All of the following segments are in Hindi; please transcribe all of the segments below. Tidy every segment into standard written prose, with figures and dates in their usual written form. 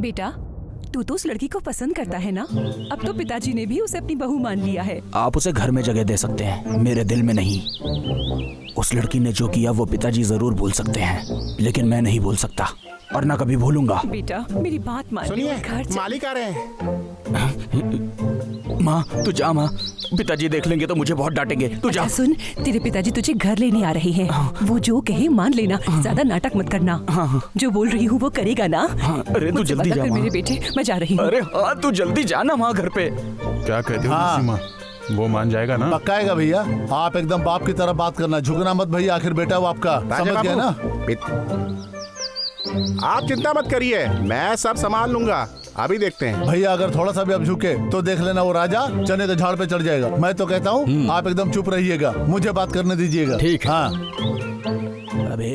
बेटा, तू तो उस लड़की को पसंद करता है ना? अब तो पिताजी ने भी उसे अपनी बहू मान लिया है। आप उसे घर में जगह दे सकते हैं, मेरे दिल में नहीं। उस लड़की ने जो किया वो पिताजी जरूर भूल सकते हैं, लेकिन मैं नहीं भूल सकता और ना कभी भूलूंगा। बेटा मेरी बात मान। सुनिए, घर मालिक आ रहे हैं। माँ तू जा, माँ पिताजी देख लेंगे तो मुझे बहुत डांटेंगे। तू जा। अच्छा सुन, तेरे पिताजी तुझे घर लेने आ रहे हैं। वो जो कहे मान लेना, ज्यादा नाटक मत करना। जो बोल रही हूँ वो करेगा ना? अरे तू जल्दी जा मेरे बेटे, मैं जा रही हूँ। अरे हाँ तू जल्दी जा ना माँ घर पे। क्या कहते हो सीमा? वो मान जाएगा ना? पक्का आएगा भैया। आप एकदम बाप की तरह बात करना, झुकना मत भैया, आखिर बेटा वो आपका, समझ गया ना? आप चिंता मत करिए, मैं सब संभाल लूंगा। अभी देखते हैं। भैया अगर थोड़ा सा भी अब झुके तो देख लेना वो राजा चने के झाड़ पे चढ़ जाएगा। मैं तो कहता हूँ आप एकदम चुप रहिएगा, मुझे बात करने दीजिएगा। ठीक। हाँ। अबे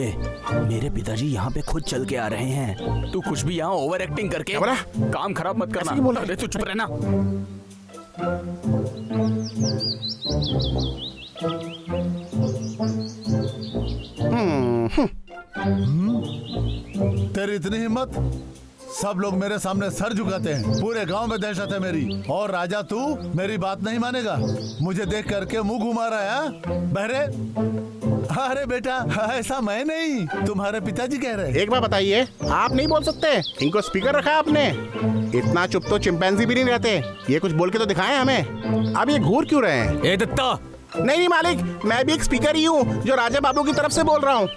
मेरे पिताजी यहाँ पे खुद चल के आ रहे हैं, तू कुछ भी यहाँ ओवर एक्टिंग करके काम खराब मत करना। अरे तू चुप रहना। तेरी इतनी हिम्मत, सब लोग मेरे सामने सर झुकाते हैं, पूरे गांव में दहशत है मेरी। और राजा तू मेरी बात नहीं मानेगा, मुझे देख करके मुंह घुमा रहा है बहरे। अरे बेटा ऐसा मैं नहीं, तुम्हारे पिताजी कह रहे हैं। एक बार बताइए, आप नहीं बोल सकते? इनको स्पीकर रखा है आपने? इतना चुप तो चिंपैंजी भी नहीं रहते। ये कुछ बोल के तो दिखाएं हमें। अब ये घूर क्यों रहे हैं? ए दत्ता। नहीं मालिक, मैं भी एक स्पीकर ही हूँ जो राजा बाबू की तरफ से बोल रहा हूँ।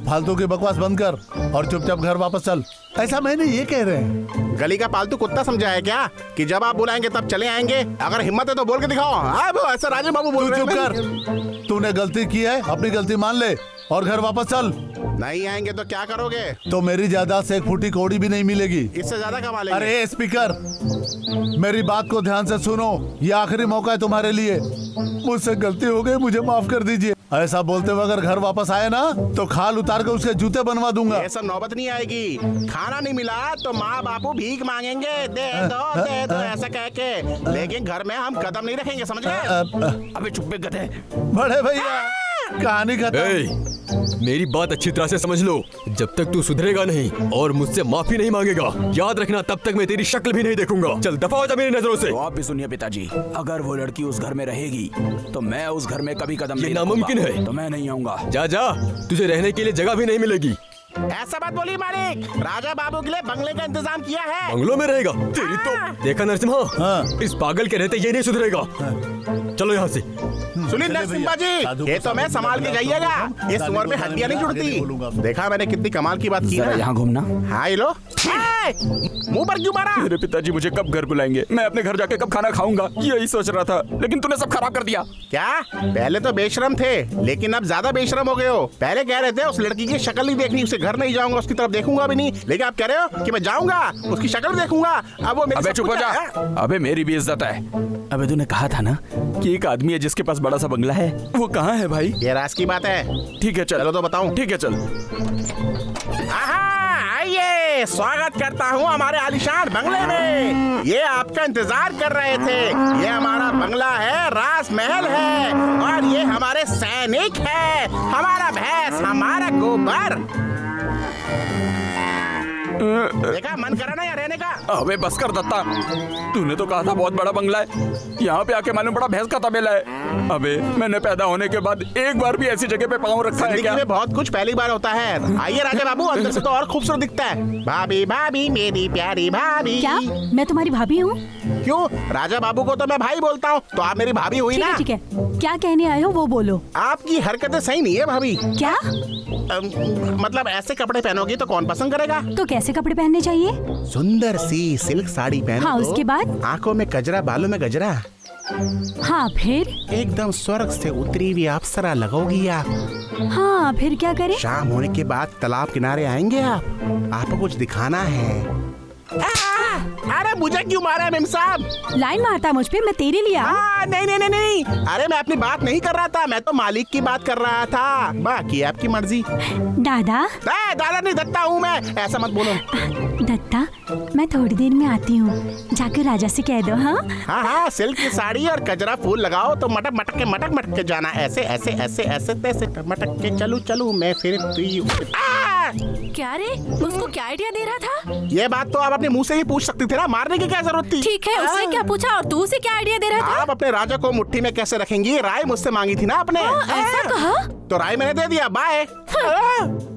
फालतू की बकवास बंद कर और चुपचाप घर वापस चल। ऐसा मैंने ये कह रहे हैं। गली का पालतू कुत्ता समझा है क्या कि जब आप बुलाएंगे तब चले आएंगे? अगर हिम्मत है तो बोल के दिखाओ। अब ऐसा राजा बाबू बोल रहे हैं। चुप कर, तूने गलती की है, अपनी गलती मान ले और घर वापस चल। नहीं आएंगे तो क्या करोगे? तो मेरी जायदाद से एक फूटी कौड़ी भी नहीं मिलेगी। इससे ज्यादा कमा लेंगे। अरे स्पीकर, मेरी बात को ध्यान से सुनो, ये आखिरी मौका है तुम्हारे लिए। मुझसे गलती हो गई, मुझे माफ कर दीजिए। ऐसा बोलते हुए अगर घर वापस आए ना तो खाल उतार के उसके जूते बनवा दूंगा। ये सब नौबत नहीं आएगी। खाना नहीं मिला तो माँ बापू भीख मांगेंगे, दे दो ऐसा कह के। लेकिन घर में हम कदम नहीं रखेंगे, समझ गए? अबे चुप बे गधे। बड़े भैया कहानी खत्म। मेरी बात अच्छी तरह से समझ लो, जब तक तू सुधरेगा नहीं और मुझसे माफी नहीं मांगेगा, याद रखना तब तक मैं तेरी शक्ल भी नहीं देखूंगा। चल दफा हो जा मेरी नजरों से। तो आप भी सुनिए पिताजी, अगर वो लड़की उस घर में रहेगी तो मैं उस घर में कभी कदम ये नहीं नामुमकिन रखूंगा। है। तो मैं नहीं आऊंगा। जा जा, तुझे रहने के लिए जगह भी नहीं मिलेगी। ऐसा बात बोलिए मालिक, राजा बाबू के लिए बंगले का इंतजाम किया है। बंगलों में रहेगा तेरी तो। देखा नरसिम्हा, इस पागल के रहते ये नहीं सुधरेगा। चलो यहाँ से। सुनिए नरसिम्हा जी, ये तो मैं संभाल के जाइएगा। इस उम्र में हड्डियां नहीं जुड़ती। देखा मैंने कितनी कमाल की बात की जरा ना। यहाँ घूमना। हाँ ये लो। मुंह पर क्यों मारा? मेरे पिताजी मुझे कब घर बुलाएंगे, मैं अपने घर जाके कब खाना खाऊंगा, यही सोच रहा था, लेकिन तूने सब खराब कर दिया। क्या? पहले तो बेशरम थे, लेकिन अब ज्यादा बेशरम हो गए हो। पहले कह रहे थे उस लड़की की शक्ल नहीं देखनी, उसे घर नहीं जाऊंगा, उसकी तरफ देखूंगा भी नहीं। लेकिन आप कह रहे हो कि मैं जाऊंगा, उसकी शक्ल देखूंगा। अब वो मेरे अबे सब चुप हो कुछ जा। है। अबे मेरी भी इज्जत है। अबे तूने कहा था ना कि एक आदमी है जिसके पास बड़ा सा बंगला है, वो कहाँ है भाई? ये राज की बात है। ठीक है चल। चलो तो बताऊं। ठीक है चल। आइए, स्वागत करता हूँ हमारे आलीशान बंगले में। ये आपका इंतजार कर रहे थे। ये हमारा बंगला है, राज महल है, और ये हमारे सैनिक है, हमारा भैंस, हमारा गोबर। देखा, मन करा ना यहाँ रहने का। अबे बस कर दत्ता, तूने तो कहा था बहुत बड़ा बंगला है, यहाँ पे आके मालूम पड़ा भैंस का तबेला है। अबे मैंने पैदा होने के बाद एक बार भी ऐसी जगह पे पाँव रखा है जिंदगी क्या? में बहुत कुछ पहली बार होता है। आइए राजा बाबू, अंदर से तो और खूबसूरत दिखता है। भाभी भाभी मेरी प्यारी भाभी। क्या मैं तुम्हारी भाभी हूँ? क्यों? राजा बाबू को तो मैं भाई बोलता हूँ, तो आप मेरी भाभी हुई ना। ठीक है, क्या कहने आए हो वो बोलो। आपकी हरकतें सही नहीं है भाभी। क्या? मतलब ऐसे कपड़े पहनोगे तो कौन पसंद करेगा? तो कैसे कपड़े पहनने चाहिए? सुंदर सी सिल्क साड़ी पहनो। हाँ, उसके बाद? आंखों में गजरा, बालों में गजरा। हाँ फिर? एकदम स्वर्ग से उतरी हुई अप्सरा लगोगी आप। हाँ फिर क्या करें? शाम होने के बाद तालाब किनारे आएंगे आप। आपको कुछ दिखाना है। अरे मुझे क्यों मारा मेम साहब? लाइन मारता मुझ पे, मैं तेरे लिए आऊं? नहीं नहीं नहीं नहीं, अरे मैं अपनी बात नहीं कर रहा था, मैं तो मालिक की बात कर रहा था। बाकी आपकी मर्जी। दादा? दादा नहीं, दत्ता हूँ मैं, ऐसा मत बोलो। दत्ता, मैं थोड़ी देर में आती हूँ, जाकर राजा से कह दो। हाँ हाँ हाँ, सिल्क की साड़ी और गजरा फूल लगाओ तो मटक मटक के जाना। ऐसे ऐसे ऐसे ऐसे तैसे मटक के चलू चलू मैं फिर क्या रे, उसको क्या आइडिया दे रहा था? ये बात तो आप अपने मुंह से ही पूछ सकती थी ना, मारने की क्या जरूरत थी? ठीक है, उसने क्या पूछा और तू उसे क्या आइडिया दे रहा था? आप अपने राजा को मुट्ठी में कैसे रखेंगी, ये राय मुझसे मांगी थी ना आपने। ऐसा कहा? तो राय मैंने दे दिया, बाय।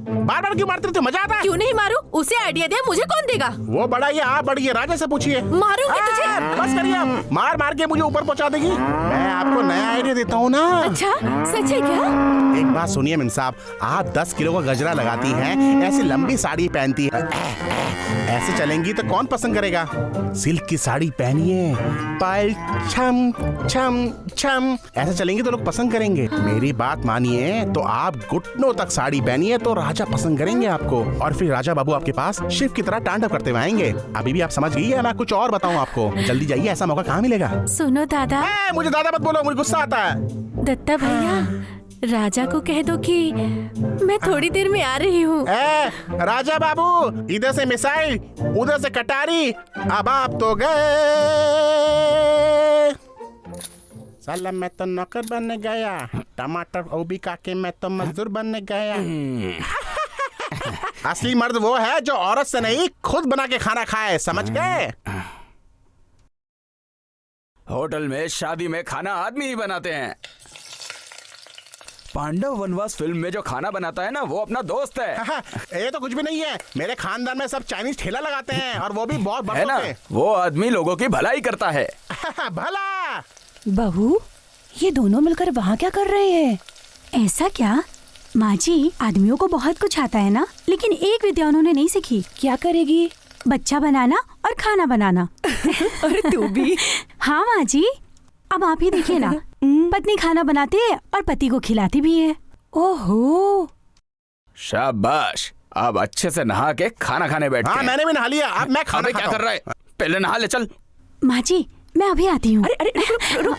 बार बार क्यों मारते थे, मजा आता है? क्यों नहीं मारू? उसे आइडिया दे, मुझे कौन देगा? वो बड़ा ये, आप बड़ी है, राजा से पूछिए। मारूंगी तुझे। बस करिए, आप मार मार के मुझे ऊपर पहुंचा देगी। मैं आपको नया आइडिया देता हूँ ना। अच्छा, सच है क्या? एक बात सुनिए मिन साहब, आप 10 किलो का गजरा लगाती हैं, ऐसी लंबी साड़ी पहनती है, ऐसे चलेंगी तो कौन पसंद करेगा? सिल्क की साड़ी पहनिए, पायल छम छम छम, ऐसे चलेंगी तो लोग पसंद करेंगे। मेरी बात मानिए, तो आप घुटनों तक साड़ी पहनिए तो राजा पसंद करेंगे आपको, और फिर राजा बाबू आपके पास शिव की तरह तांडव करते हुए आएंगे। अभी भी आप समझ गई है, मैं कुछ और बताऊं आपको? जल्दी जाइए, ऐसा मौका कहाँ मिलेगा? सुनो दादा। मुझे दादा मत बोलो, मुझे गुस्सा आता है। दत्ता भैया, राजा को कह दो कि मैं थोड़ी देर में आ रही हूँ। राजा बाबू, इधर से मिसाइल, उधर से कटारी, अब आप तो गए। साला मैं तो नौकर बनने गया, टमाटर ओबी काके मैं तो मजदूर बनने गया। असली मर्द वो है जो औरत से नहीं खुद बना के खाना खाए, समझ गए? होटल में शादी में खाना आदमी ही बनाते हैं। पांडव वनवास फिल्म में जो खाना बनाता है ना, वो अपना दोस्त है। ये तो कुछ भी नहीं है, मेरे खानदान में सब चाइनीज ठेला लगाते हैं, और वो भी बहुत है ना? बड़े। वो आदमी लोगों की भलाई करता है। भला बहू, ये दोनों मिलकर वहाँ क्या कर रहे हैं? ऐसा क्या? माँ जी, आदमियों को बहुत कुछ आता है ना, लेकिन एक विद्या उन्होंने नहीं सीखी। क्या करेगी? बच्चा बनाना और खाना बनाना। अरे तू भी। हाँ माँ जी, अब आप ही देखिए ना, पत्नी खाना बनाती है और पति को खिलाती भी है। ओहो, शाबाश, अब अच्छे से नहा के खाना खाने बैठ। हाँ, मैंने भी नहा लिया, अब मैं खाना क्या कर रहा है? पहले नहा ले, चल। माँ जी, मैं अभी आती हूँ। अरे अरे रुक, रुक।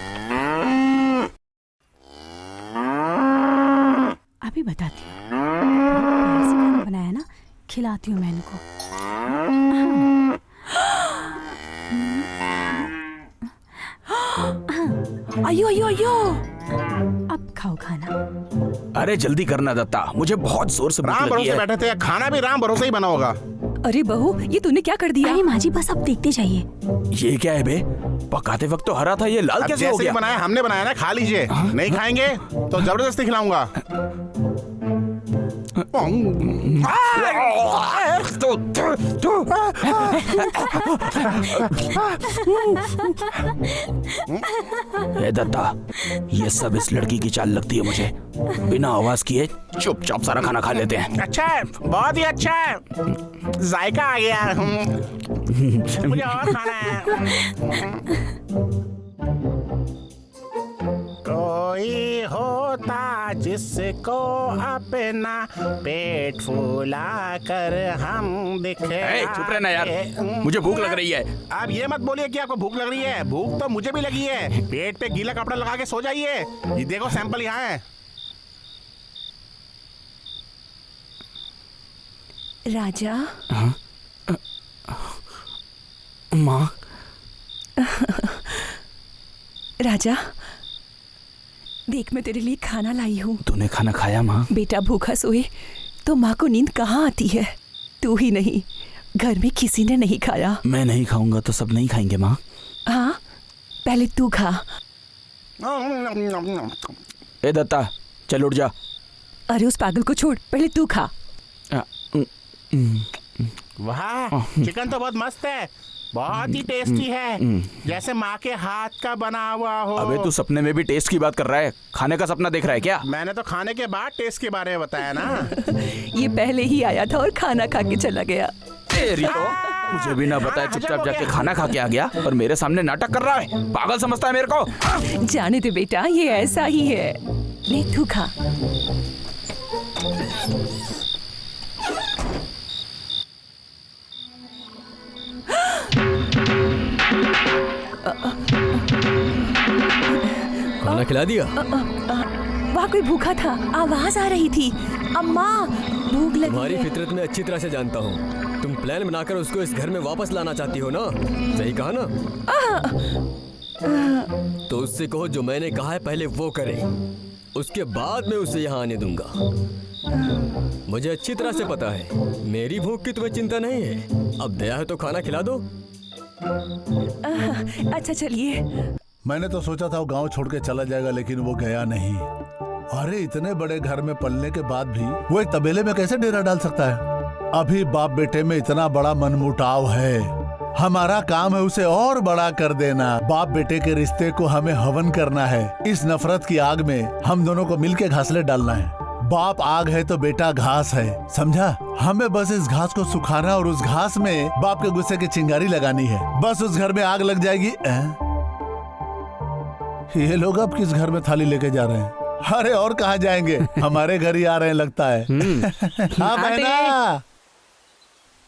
अभी बताती हूँ। प्यार से खाना बनाया ना, खिलाती हूँ मैं इनको। अयो अयो अयो, अब खाओ खाना। अरे जल्दी करना दत्ता, मुझे बहुत जोर से भूख राम लगी भरोसे है। बैठे थे, खाना भी राम भरोसे ही बना होगा। अरे बहू, ये तूने क्या कर दिया? अरे माँ जी, बस अब देखते जाइए। ये क्या है बे? पकाते वक्त तो हरा था, ये लाल अब कैसे हो जैसे गया? ही बनाया, हमने बनाया ना, खा लीजिए। नहीं खाएंगे तो जबरदस्ती खिलाऊंगा। ए दत्ता, ये सब इस लड़की की चाल लगती है मुझे। बिना आवाज किए चुपचाप सारा खाना खा लेते हैं। अच्छा है, बहुत ही अच्छा है, जायका आ गया। मुझे और खाना है। कोई होता जिसको अपना पेट फूला कर हम दिखे। चुप रहना यार, मुझे भूख लग रही है। आप ये मत बोलिए कि आपको भूख लग रही है, भूख तो मुझे भी लगी है। पेट पे गीला कपड़ा लगा के सो जाइए। ये देखो सैंपल यहाँ है। राजा। माँ। राजा, देख मैं तेरे लिए खाना लाई हूँ। तूने खाना खाया माँ? बेटा भूखा सोए तो माँ को नींद कहाँ आती है? तू ही नहीं, घर में किसी ने नहीं खाया। मैं नहीं खाऊंगा तो सब नहीं खाएंगे माँ? हाँ, पहले तू खा। ए दत्ता, चल उठ जा। अरे उस पागल को छोड़, पहले तू खा। वाह, चिकन तो बहुत मस्त है, बहुत ही टेस्टी है, जैसे माँ के हाथ का बना हुआ हो। अबे तू सपने में भी टेस्ट की बात कर रहा है, खाने का सपना देख रहा है क्या? मैंने तो खाने के बाद टेस्ट के बारे में बताया ना। ये पहले ही आया था और खाना खा के चला गया। तेरी तो मुझे भी ना बताया, चुपचाप जाके खाना खा के आ गया और मेरे सामने नाटक कर रहा है। पागल समझता है मेरे को? जाने दे बेटा, ये ऐसा ही है। ले तू खा। खाना खिला दिया? वहाँ कोई भूखा था, आवाज आ रही थी। अम्मा, भूख लगी तुम्हारी है। फितरत में अच्छी तरह से जानता हूँ। तुम प्लान बनाकर उसको इस घर में वापस लाना चाहती हो ना? सही कहा ना? तो उससे कहो जो मैंने कहा है पहले वो करे। उसके बाद मैं उसे यहाँ आने दूंगा। मुझे अच्छी तरह से पता है मेरी भूख की तुम्हें चिंता नहीं है। अब दया है तो खाना खिला दो। अच्छा चलिए। मैंने तो सोचा था वो गांव छोड़ के चला जाएगा, लेकिन वो गया नहीं। अरे इतने बड़े घर में पलने के बाद भी वो एक तबेले में कैसे डेरा डाल सकता है? अभी बाप बेटे में इतना बड़ा मनमुटाव है, हमारा काम है उसे और बड़ा कर देना। बाप बेटे के रिश्ते को हमें हवन करना है। इस नफरत की आग में हम दोनों को मिलके घासले डालना है। बाप आग है तो बेटा घास है, समझा? हमें बस इस घास को सुखाना और उस घास में बाप के गुस्से की चिंगारी लगानी है। बस उस घर में आग लग जाएगी। ये लोग अब किस घर में थाली लेके जा रहे हैं? अरे और कहाँ जाएंगे, हमारे घर ही आ रहे हैं लगता है। हाँ बहना,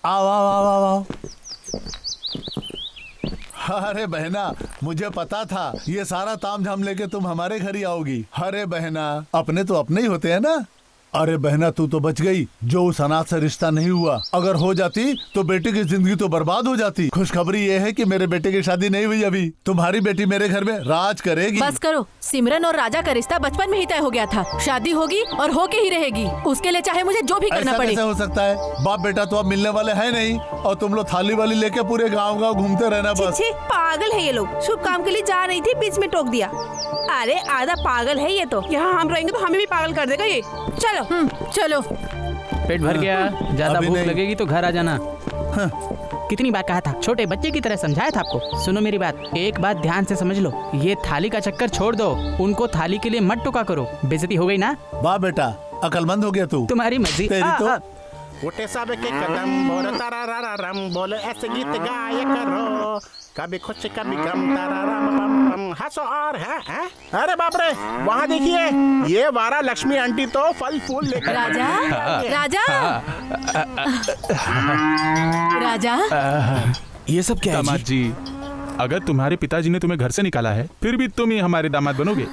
आओ आओ आओ आओ आओ। अरे बहना, मुझे पता था ये सारा तामझाम लेके तुम हमारे घर ही आओगी। अरे बहना, अपने तो अपने ही होते हैं ना। अरे बहना, तू तो बच गई। जो उस अनाथ से रिश्ता नहीं हुआ, अगर हो जाती तो बेटे की जिंदगी तो बर्बाद हो जाती। खुशखबरी ये है कि मेरे बेटे की शादी नहीं हुई अभी। तुम्हारी बेटी मेरे घर में राज करेगी। बस करो। सिमरन और राजा का रिश्ता बचपन में ही तय हो गया था। शादी होगी और होके ही रहेगी। उसके लिए चाहे मुझे जो भी करना ऐसा पड़े। कैसे हो सकता है? बाप बेटा तो अब मिलने वाले हैं नहीं, और तुम लोग थाली वाली लेके पूरे गाँव गाँव घूमते रहना बस। छे, पागल है ये लोग। शुभ काम के लिए जा रही थी, बीच में टोक दिया। अरे आधा पागल है ये तो। यहाँ हम रहेंगे तो हमें भी पागल कर देगा ये। चलो चलो। पेट भर गया, ज्यादा अभी भूख नहीं। लगेगी तो घर आ जाना। कितनी बार कहा था, छोटे बच्चे की तरह समझाया था आपको। सुनो मेरी बात, एक बात ध्यान से समझ लो। ये थाली का चक्कर छोड़ दो। उनको थाली के लिए मत टोका करो। बेइज्जती हो गई ना। वाह बेटा, अकलमंद हो गया तू। तुम्हारी मर्जी। तेरी तो उठे सब के कदम, बोले तारारारारम, बोले ऐसे गीत गाया करो, कभी खुश कभी गम, ताराराम पम पम, हंसो और है। अरे बाप रे, वहाँ देखिए, ये वारा लक्ष्मी आंटी तो फल फूल लेकर राजा, राजा, राजा। ये सब क्या है दामाद जी, अगर तुम्हारे पिताजी ने तुम्हें घर से निकाला है, फिर भी तुम ही हमारे दामाद बनोगे।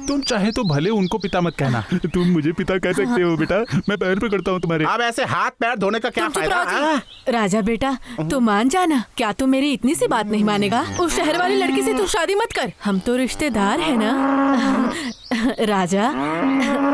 तुम चाहे तो भले उनको पिता मत कहना। तुम मुझे पिता कह सकते हो बेटा, मैं पैर पकड़ता हूँ तुम्हारे। अब ऐसे हाथ पैर धोने का क्या तुम चुप फायदा? रहो जी। राजा बेटा, तू मान जाना। क्या तू मेरी इतनी सी बात नहीं मानेगा? उस शहर वाली लड़की से तू शादी मत कर। हम तो रिश्तेदार है ना। राजा,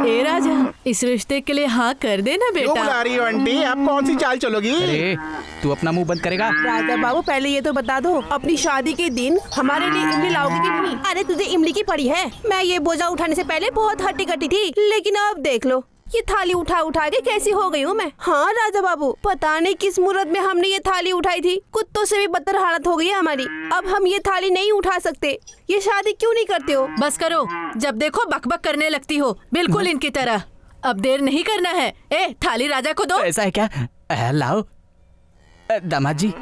ए राजा, इस रिश्ते के लिए हाँ कर दे ना क्यों बेटा। बुला रही हो आंटी? आप कौन सी चाल चलोगी? अरे तू अपना मुंह बंद करेगा? राजा बाबू, पहले ये तो बता दो, अपनी शादी के दिन हमारे लिए इमली लाओगे कि नहीं? अरे तुझे इमली की पड़ी है। मैं ये बोझा उठाने से पहले बहुत हट्टी कट्टी थी, लेकिन अब देख लो, ये थाली उठा उठा के कैसी हो गई हूँ मैं। हाँ राजा बाबू, पता नहीं किस मुहूर्त में हमने ये थाली उठाई थी। कुत्तों से भी बदतर हालत हो गई है हमारी। अब हम ये थाली नहीं उठा सकते। ये शादी क्यों नहीं करते हो? बस करो, जब देखो बकबक करने लगती हो, बिल्कुल इनकी तरह। अब देर नहीं करना है। ए, थाली राजा को दो। ऐसा है क्या? लाओ दामाद जी।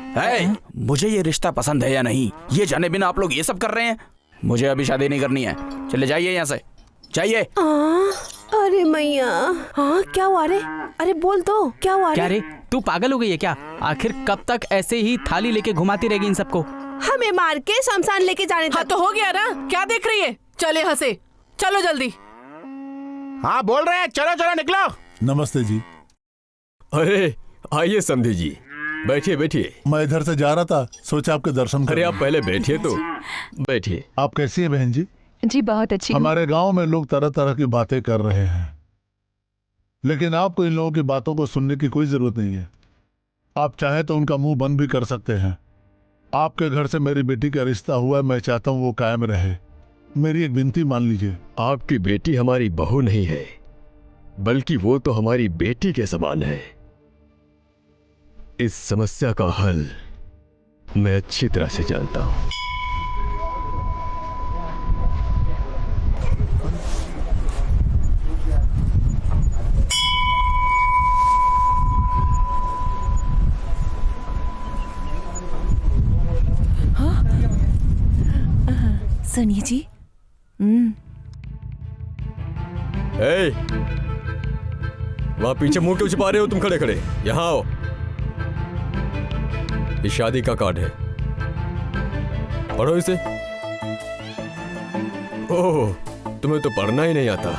मुझे ये रिश्ता पसंद है या नहीं, ये जाने बिना आप लोग ये सब कर रहे हैं। मुझे अभी शादी नहीं करनी है। चले जाइए यहाँ से, जाइए। अरे मैया, हाँ क्या हुआ रे? अरे बोल तो, क्या हुआ? क्या रे, तू पागल हो गई है क्या? आखिर कब तक ऐसे ही थाली लेके घुमाती रहेगी इन सबको? हमें मार के शमशान लेके जाने हाँ तक। तो हो गया ना, क्या देख रही है? चले यहाँ से, चलो जल्दी। हाँ बोल रहे हैं, चलो चलो निकलो। नमस्ते जी। अरे आइए समधी जी, बैठिए बैठिए। मैं इधर से जा रहा था, सोचा आपके दर्शन अरे करूं। आप पहले बैठिए तो। बैठिए। आप कैसी हैं बहन जी? जी बहुत अच्छी हूँ। हमारे गांव में लोग तरह तरह की बातें कर रहे हैं, लेकिन आपको इन लोगों की बातों को सुनने की कोई जरूरत नहीं है। आप चाहे तो उनका मुंह बंद भी कर सकते हैं। आपके घर से मेरी बेटी का रिश्ता हुआ है, मैं चाहता हूँ वो कायम रहे। मेरी एक विनती मान लीजिए। आपकी बेटी हमारी बहू नहीं है, बल्कि वो तो हमारी बेटी के समान है। इस समस्या का हल मैं अच्छी तरह से जानता हूं। सुनिए जी। ए, वहां पीछे मुंह क्यों छिपा रहे हो तुम? खड़े खड़े यहां आओ। ये शादी का कार्ड है, पढ़ो इसे। ओह, तुम्हें तो पढ़ना ही नहीं आता।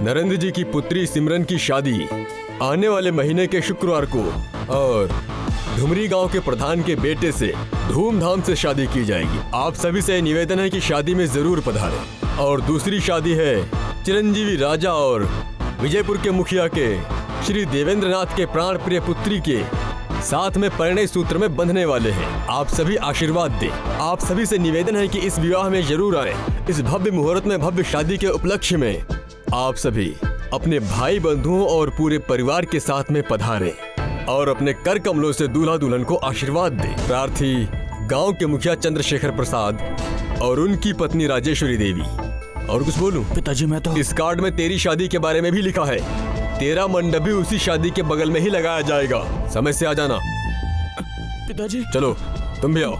नरेंद्र जी की पुत्री सिमरन की शादी आने वाले महीने के शुक्रवार को और धुमरी गांव के प्रधान के बेटे से धूमधाम से शादी की जाएगी। आप सभी से निवेदन है कि शादी में जरूर पधारें। और दूसरी शादी है चिरंजीवी राजा और विजयपुर के मुखिया के श्री देवेंद्र नाथ के प्राण प्रिय पुत्री के साथ में परिणय सूत्र में बंधने वाले हैं। आप सभी आशीर्वाद दें। आप सभी से निवेदन है कि इस विवाह में जरूर आए। इस भव्य मुहूर्त में भव्य शादी के उपलक्ष्य में आप सभी अपने भाई बंधुओं और पूरे परिवार के साथ में पधारें और अपने कर कमलों से दूल्हा दुल्हन को आशीर्वाद दें। प्रार्थी गांव के मुखिया चंद्रशेखर प्रसाद और उनकी पत्नी राजेश्वरी देवी। और कुछ बोलूं? पिताजी मैं तो इस कार्ड में तेरी शादी के बारे में भी लिखा है। तेरा मंडप भी उसी शादी के बगल में ही लगाया जाएगा। समय से आ जाना। पिताजी चलो तुम भी आओ।